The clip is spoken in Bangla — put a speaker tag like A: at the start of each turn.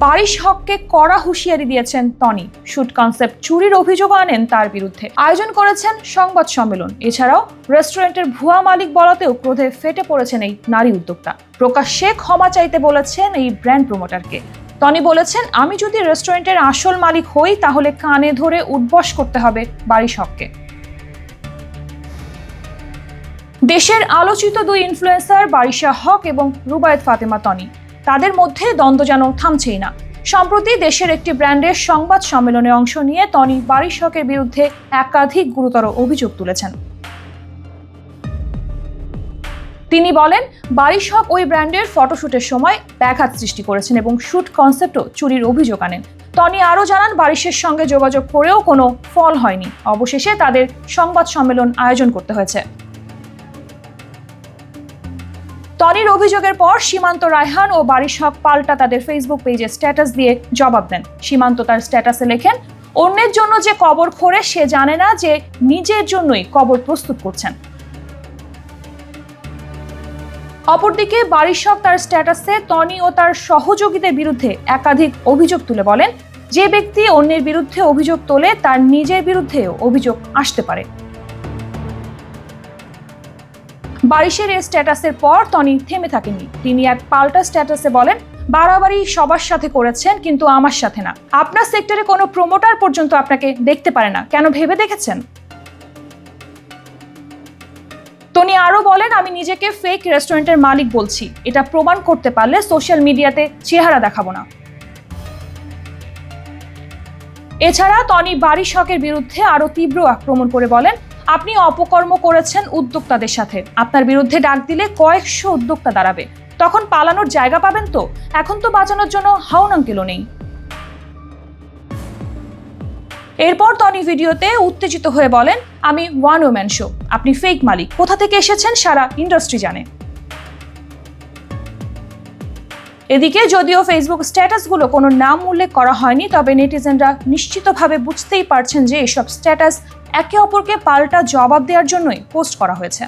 A: বারিশ হককে কড়া হুঁশিয়ারি দিয়েছেন টনি। শুট কনসেপ্ট চুরির অভিযোগ আনেন তার বিরুদ্ধে। আয়োজন করেছেন সংবাদ সম্মেলন। এছাড়াও রেস্টুরেন্টের ভুয়া মালিক বলাতেও ক্রোধে ফেটে পড়েছেন এই নারী উদ্যোক্তা। প্রকাশ্যে ক্ষমা চাইতে বলেছেন এই ব্র্যান্ড প্রমোটারকে। টনি বলেছেন, আমি যদি রেস্টুরেন্টের আসল মালিক হই তাহলে কানে ধরে উঠবস করতে হবে বারিশ হককে। দেশের আলোচিত দুই ইনফ্লুয়েন্সার বারিশা হক এবং রুবায়েত ফাতেমা টনি, তাদের মধ্যে দ্বন্দ্ব যেন থামছেই না। সম্প্রতি দেশের একটি ব্র্যান্ডের সংবাদ সম্মেলনে অংশ নিয়ে টনি বারিশ হকের বিরুদ্ধে একাধিক গুরুতর অভিযোগ তুলেছেন। তিনি বলেন, বারিশ হক ওই ব্র্যান্ডের ফটোশুটের সময় ব্যাঘাত সৃষ্টি করেছেন এবং শুট কনসেপ্টও চুরির অভিযোগ আনেন। টনি আরও জানান, বারিশের সঙ্গে যোগাযোগ করেও কোনো ফল হয়নি। অবশেষে তাদের সংবাদ সম্মেলন আয়োজন করতে হয়েছে। টনির অভিযোগের পর সীমান্ত রায়হান ও বারিশ হক পাল্টা তাদের ফেসবুক পেজে স্ট্যাটাস দিয়ে জবাব দেন। সীমান্ত তার স্ট্যাটাসে লেখেন, অন্যের জন্য যে কবর খোঁড়ে সে জানে না যে নিজের জন্যই কবর প্রস্তুত করছেন। অপরদিকে বারিশ হক তার স্ট্যাটাসে টনি ও তার সহযোগীদের বিরুদ্ধে একাধিক অভিযোগ তুলে বলেন, যে ব্যক্তি অন্যের বিরুদ্ধে অভিযোগ তোলে তার নিজের বিরুদ্ধেও অভিযোগ আসতে পারে। বারিশের এই স্ট্যাটাসের পর টনি থেমে থাকেননি। তিনি এক পাল্টা স্ট্যাটাসে বলেন, বাড়াবাড়ি সবার সাথে করেছেন কিন্তু আমার সাথে না। আপনার সেক্টরে কোনো প্রমোটার পর্যন্ত আপনাকে দেখতে পারে না, কেন ভেবে দেখেছেন? টনি আরও বলেন, আমি নিজেকে ফেক রেস্টুরেন্টের মালিক বলছি। এটা প্রমাণ করতে পারলে সোশ্যাল মিডিয়াতে চেহারা দেখাবো না। এছাড়া টনি বারিশ হকের বিরুদ্ধে আরও তীব্র আক্রমণ করে বলেন, আপনি অপকর্ম করেছেন উদ্যোক্তাদের সাথে। আপনার বিরুদ্ধে ডাক দিলে কয়েকশো উদ্যোক্তা দাঁড়াবে, তখন পালানোর জায়গা পাবেন তো? এখন তো বাঁচানোর জন্য হাউন আঙ্কেলও নেই। এরপর টনি ভিডিওতে উত্তেজিত হয়ে বলেন, আমি ওয়ান ওম্যান শো, আপনি ফেক মালিক, কোথা থেকে এসেছেন সারা ইন্ডাস্ট্রি জানে। এদিকে যদিও ফেসবুক স্ট্যাটাসগুলো কোনো নাম উল্লেখ করা হয়নি, তবে নেটিজেনরা নিশ্চিতভাবে বুঝতেই পারছেন যে এসব স্ট্যাটাস একে অপরকে পাল্টা জবাব দেওয়ার জন্যই পোস্ট করা হয়েছে।